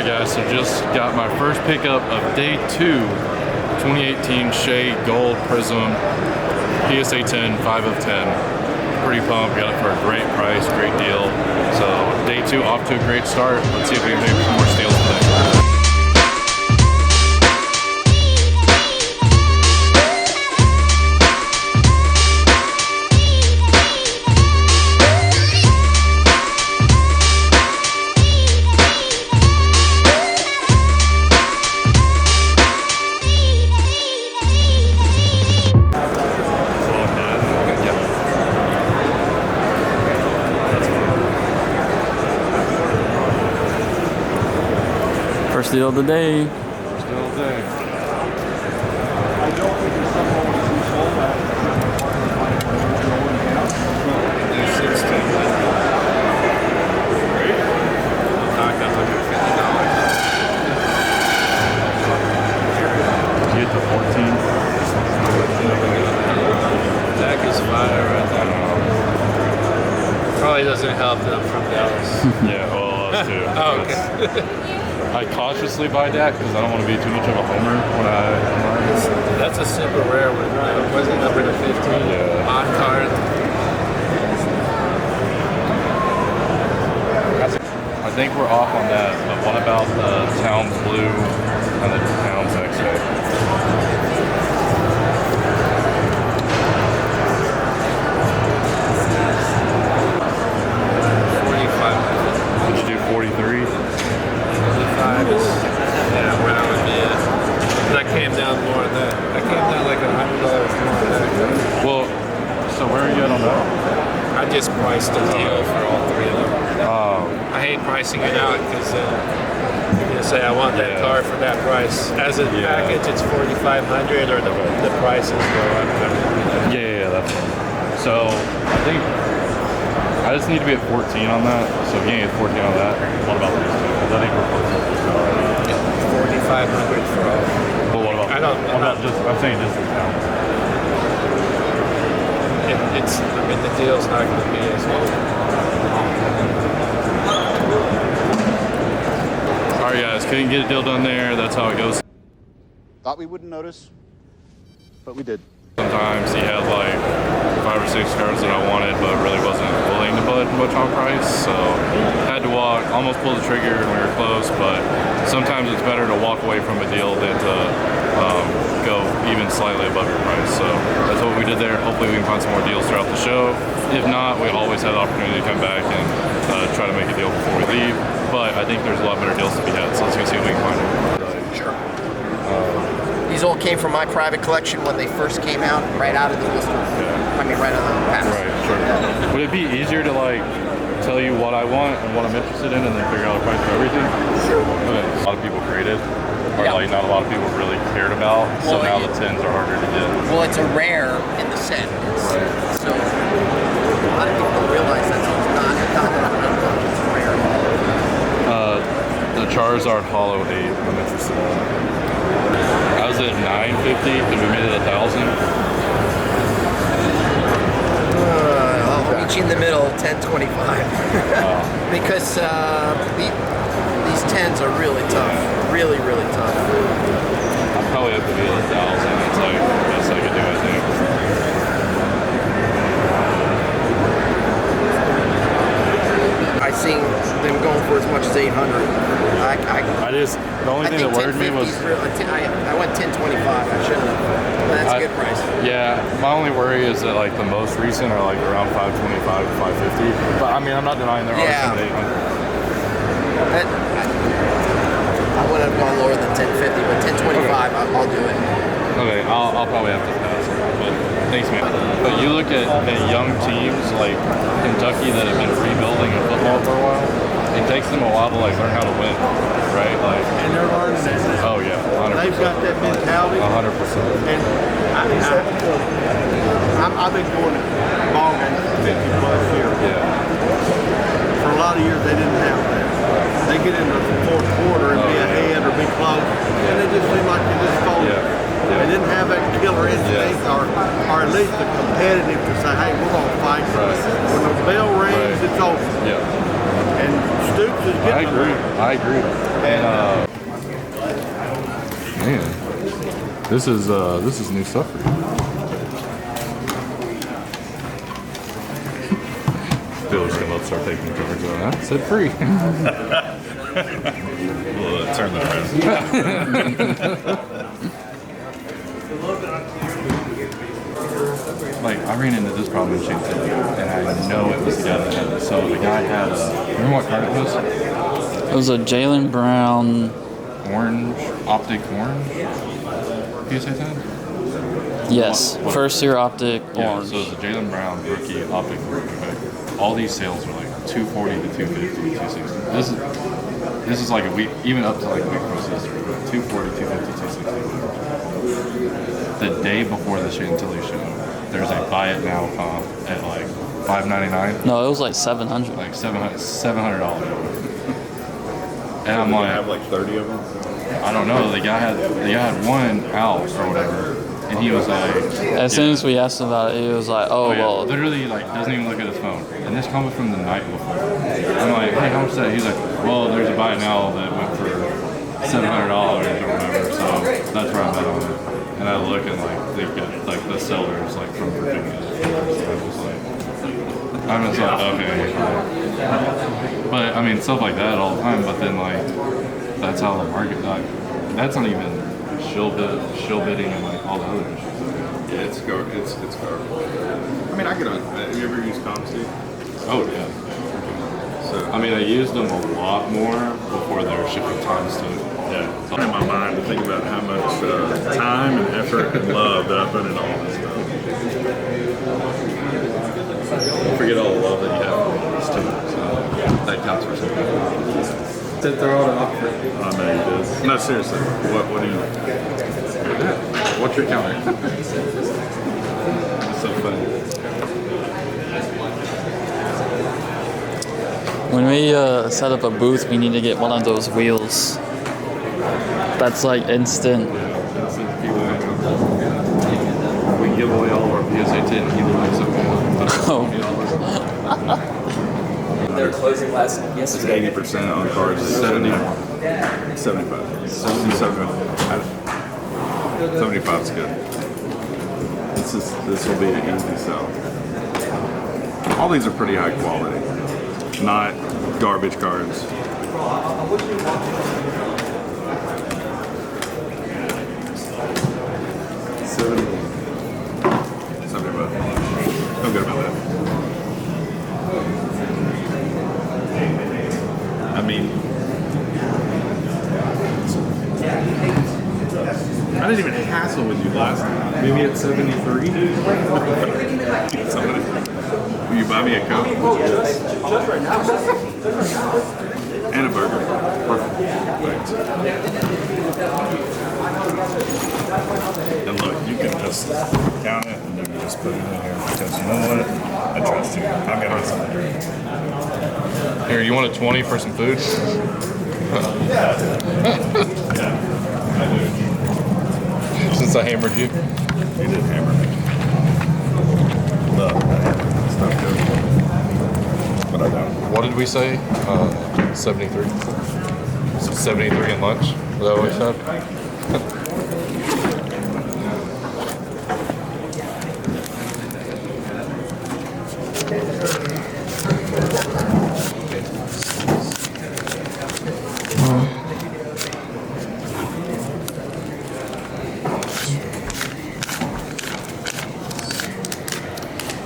Alright guys, so just got my first pickup of day 2, 2018 Shea Gold Prism PSA 10, 5 of 10. Pretty pumped, got it for a great price, great deal. So day 2 off to a great start. Let's see if we can make some more steals today. First deal of the day. First deal of the day. I don't think there's someone who's sold that. Do 16. Great. Knocked up like $50. Get to 14. Zach is fire right now. Probably doesn't help that I'm from Dallas. Yeah, well, us too. Oh, okay. I cautiously buy Dak because I don't want to be too much of a homer when I. That's a super rare one. Wasn't number to 15? Yeah. On card. I think we're off on that, but what about the Towns Blue and the Towns XA? Did you do 43? 55 is, yeah, where I would be at. But I came down more than that. I came down like $100 more than that. Well, so where are you at on that? I just priced a deal for all three of them. Oh. I hate pricing it out because you say I want that car for that price. As a package, it's $4,500 or the prices go up. Yeah, that's fine. So I think I just need to be at 14 on that. So if you ain't at 14 on that, what about these two? Because I think we're close to this already. 4,500 for all. But what about? I'm saying just the Towns. I mean, the deal's not going to be as good. All right, guys, couldn't get a deal done there. That's how it goes. Thought we wouldn't notice, but we did. Sometimes he had like 5 or 6 cars that I wanted, but really wasn't willing to budge much on price. So had to walk, almost pulled the trigger, and we were close. But sometimes it's better to walk away from a deal than to go even slightly above your price. So that's what we did there. Hopefully we can find some more deals throughout the show. If not, we always have the opportunity to come back and try to make a deal before we leave. But I think there's a lot better deals to be had. So let's go see what we can find. Sure. These all came from my private collection when they first came out, right out of the blister. Yeah. I mean, right out of the pack. Right, sure. Would it be easier to like tell you what I want and what I'm interested in and then figure out a price for everything? Sure. Okay. A lot of people created, or like not a lot of people really cared about, so now the 10s are harder to get. Well, it's a rare in the set. So a lot of people don't realize that it's not it's a rare. The Charizard Hollow 8, I'm interested in. I was at 950 and we made it 1,000. I'll meet you in the middle, 1025. Because these 10s are really tough. Really, really tough. I'm probably up to be at 1,000. It's like the best I could do, I think. I seen them going for as much as 800. The only thing that worried me was I went 1025. I shouldn't have. That's a good price. Yeah, my only worry is that like the most recent are like around 525 to 550. But I mean, I'm not denying there are some at 800. I would have gone lower than 1050, but 1025, I'll do it. Okay, I'll probably have to pass on that, but thanks, man. But you look at young teams like Kentucky that have been rebuilding in football for a while. It takes them a while to like learn how to win, right? Like, And they're learning that. oh yeah, 100%. They've got that mentality. 100%. And I've been going to ball games for 50 plus years. Yeah. For a lot of years, they didn't have that. They get into the fourth quarter and be ahead or be close, and they just seem like they just folded. They didn't have that killer instinct or at least the competitive to say, hey, we're going to fight. When the bell rings, it's over. Yeah. And Dukes is getting I agree. And man, this is new stuff for you. Bill's gonna let's start taking the cards on that. Said free. We'll turn that around. Like, I ran into this problem in Chantilly, and I know it was the guy that had it. So the guy had remember what card it was? It was a Jalen Brown. Orange, optic orange? PSA 10? Yes, What? first year optic Yeah, orange. so it's a Jalen Brown rookie optic orange, okay? All these sales are like 240 to 250, 260. This is like a week, even up to like week prices, 240, 250, 260. The day before the Chantilly show, there's a buy it now comp at like $5.99, No, it was like 700. like $700. And I'm I like, have like 30 of them. I don't know. The guy had one out or whatever, and he was like, As soon as we asked him about it, he was like, "Oh yeah, well." literally like doesn't even look at his phone. And this comment from the night before. I'm like, hey, how much is that? He's like, well, there's a buy now that went for $700 or whatever, so that's where I'm at on it. And I look and like they've got like the sellers like from Virginia. So I'm just like, okay. But I mean stuff like that all the time. But then like that's how the market. Like, that's not even shill bidding and like all the other issues. Yeah, it's garbage. I mean, I get on. Have you ever used ComSteve? Oh yeah. So I mean, I used them a lot more before their shipping times to. yeah, it's in my mind to think about how much time and effort and love that I put into all this stuff. Don't forget all the love that you have for this too. So that counts for something. I know you did. No, seriously. What do you? What's your counter? It's so funny. When we set up a booth, we need to get one of those wheels. That's like instant. We can give away all of our PSA 10 and either like something. Oh. They're closing yesterday. 80% on cards. 75. 75 is good. This will be an easy sell. All these are pretty high quality, not garbage cards. $75. Feel good about that. I mean, I didn't even hassle with you last time. Maybe at 73. Somebody, will you buy me a Coke? And a burger. Perfect. Thanks. And look, you can just count it and then you just put it in here because you know what? I trust you. I'm gonna get something. Here, you want a 20 for some food? Since I hammered you. You did hammer me. Love that stuff good. But I don't. What did we say? 73. 73 in lunch. Is that what we said?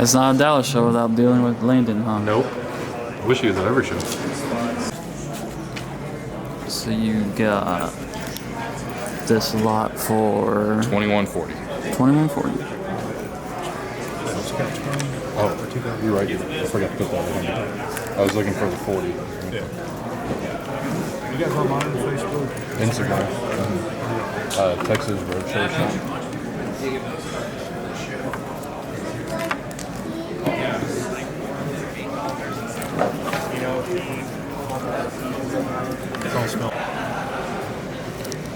It's not a Dallas show without dealing with Landon, huh? Nope. Wish he was at every show. So you got this lot for 2140. 2140. Oh, you're right. I forgot to put that in. I was looking for the 40. You guys online on Facebook? Instagram. Texas Roadshow Shop.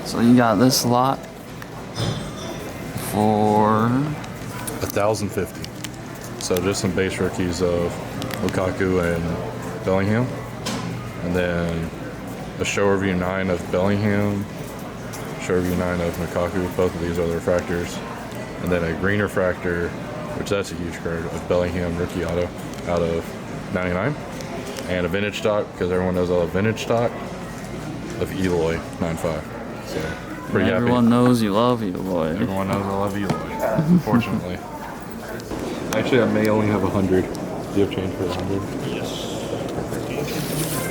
So you got this lot for 1,050. So just some base rookies of Lukaku and Bellingham. and then a show review 9 of Bellingham, show review 9 of Makaku. Both of these are the refractors, and then a green refractor, which that's a huge card, of Bellingham rookie auto out of 99, and a vintage stock, because everyone knows I love vintage stock, of Eloy 95. So pretty happy. Everyone knows you love Eloy. Everyone knows I love Eloy, unfortunately. Actually, I may only have 100. Do you have change for 100? Yes.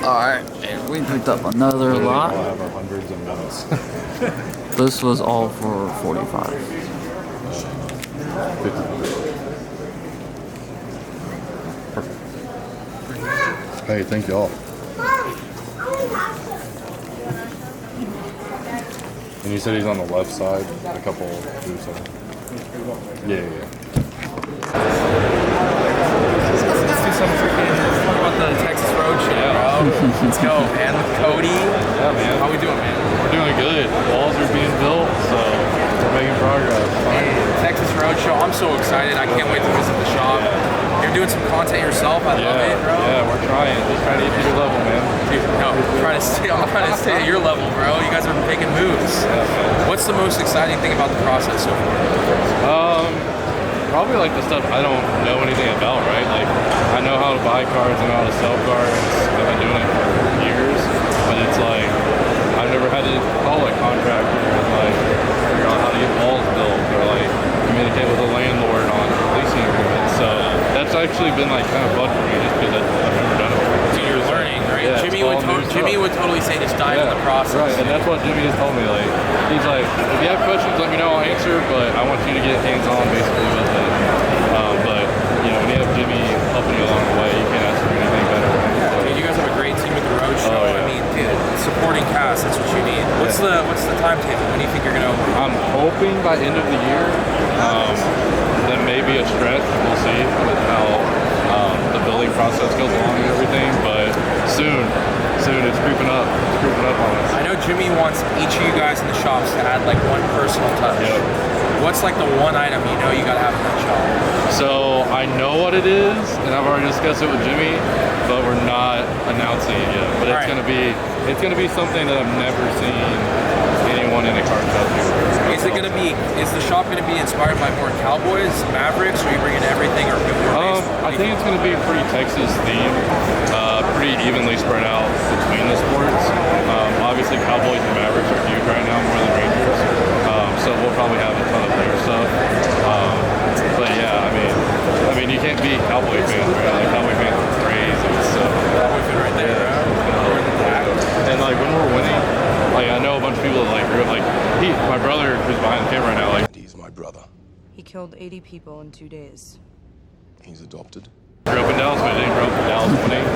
Alright, and we picked up another lot. I'll have our hundreds and ones. This was all for 45. 50. Perfect. Hey, thank y'all. And you said he's on the left side, a couple booths on. Yeah. Let's do some freaking, let's talk about the Texas Road Show, bro. Let's go, man. With Cody. Yeah, man. How we doing, man? We're doing good. Walls are being built, so we're making progress. Man, Texas Road Show. I'm so excited. I can't wait to visit the shop. You're doing some content yourself. I love it, bro. Yeah, we're trying. Just trying to get to your level, man. Dude, no, I'm trying to stay at your level, bro. You guys are making moves. What's the most exciting thing about the process so far? Probably like the stuff I don't know anything about, right? Like, I know how to buy cards, I know how to sell cards. I've been doing it for years, but it's like, I've never had to call a contractor and like, figure out how to get walls built or like, communicate with a landlord on leasing agreements. So that's actually been like kind of fun for me just because I've never done it before. So you're learning, right? Yeah, Jimmy would totally say just dive in the process. Right, and that's what Jimmy has told me. Like, he's like, if you have questions, let me know, I'll answer, but I want you to get hands-on basically with it. But, you know, when you have Jimmy helping you along the way, you can't ask for anything better. I mean, you guys have a great team at the Road Show. Oh, yeah. I mean, dude, supporting cast, that's what you need. What's the timetable? When do you think you're going to open? I'm hoping by end of the year, that may be a stretch. We'll see with how the building process goes along and everything, but soon it's creeping up. It's creeping up on us. I know Jimmy wants each of you guys in the shops to add like one personal touch. Yep. What's like the one item you know you gotta have in that shop? So I know what it is, and I've already discussed it with Jimmy, but we're not announcing it yet. But it's gonna be something that I've never seen anyone in a card shop do. Is the shop gonna be inspired by more Cowboys, Mavericks, or are you bringing everything or more baseball? I think it's gonna be pretty Texas themed, pretty evenly spread out between the sports. Obviously Cowboys and Mavericks are huge right now, more than Rangers. So we'll probably have a ton of their stuff. But yeah, I mean, you can't beat Cowboy fans, right? Like Cowboy fans are crazy. So Cowboy fan right there. and like when we're winning, like I know a bunch of people that like grew up like my brother who's behind the camera right now, like He's my brother. He killed 80 people in 2 days. He's adopted. grew up in Dallas, but I didn't grow up in Dallas winning.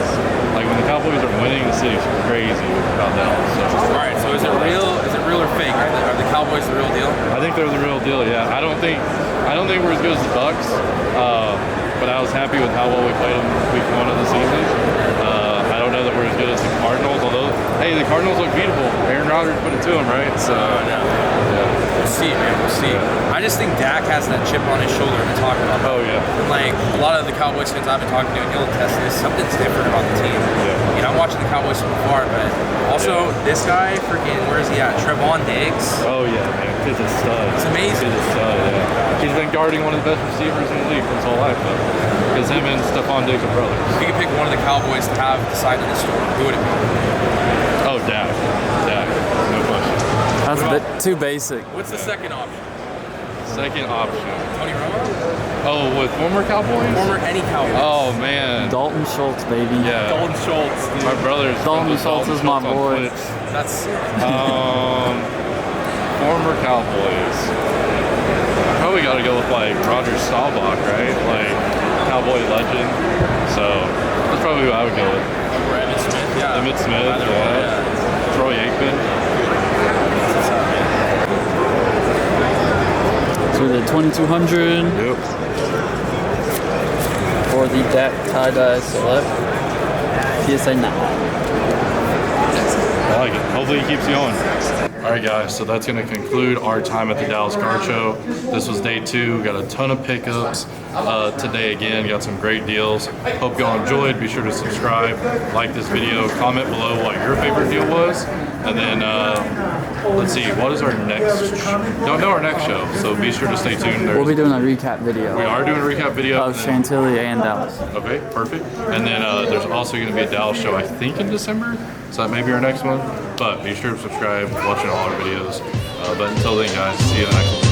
Like when the Cowboys are winning, the city's crazy about Dallas. So. All right, so is it real? Is it real or fake? Are the Cowboys the real deal? I think they're the real deal. Yeah, I don't think we're as good as the Bucks, but I was happy with how well we played them week 1 of the season. I don't know that we're as good as the Cardinals, although hey, the Cardinals look beatable. Aaron Rodgers put it to them, right? So We'll see, man. We'll see. I just think Dak has that chip on his shoulder to talk about. Oh yeah. And like a lot of the Cowboys fans I've been talking to, and he'll attest to this, something's different about the team. Yeah. You know, I'm watching the Cowboys from afar, but also this guy, freaking, where is he at? Trevon Diggs. Oh yeah, man. Kid's a stud. It's amazing. Kid's a stud. Yeah. He's been guarding one of the best receivers in the league for his whole life, though. Because him and Stephon Diggs are brothers. If you could pick one of the Cowboys to have decide in the store, who would it be? Oh, Dak. No question. That's a bit too basic. What's the second option? Second option. Tony Romo? Oh, with former Cowboys? Former any Cowboys? Oh, man. Dalton Schultz, baby. Yeah. Dalton Schultz. Dude. My brother's Dalton Schultz is my boy. That's sick. Former Cowboys. I probably got to go with like Roger Staubach, right? Like Cowboy legend. So that's probably who I would go with. Or Emmitt Smith, yeah. Emmitt Smith, yeah. Troy Aikman. To the 2200 Yep. for the Dak tie-dye select. PSA 9. I like it. Hopefully he keeps going. All right, guys, so that's going to conclude our time at the Dallas Car Show. This was day 2. Got a ton of pickups today again. Got some great deals. Hope y'all enjoyed. Be sure to subscribe, like this video, comment below what your favorite deal was. And then, let's see, what is our next Don't know our next show, so be sure to stay tuned. We'll be doing a recap video. We are doing a recap video. Of Chantilly and Dallas. Okay, perfect. And then there's also going to be a Dallas show, I think, in December. So that may be our next one. But be sure to subscribe, watching all our videos. But until then, guys, see you in the next one.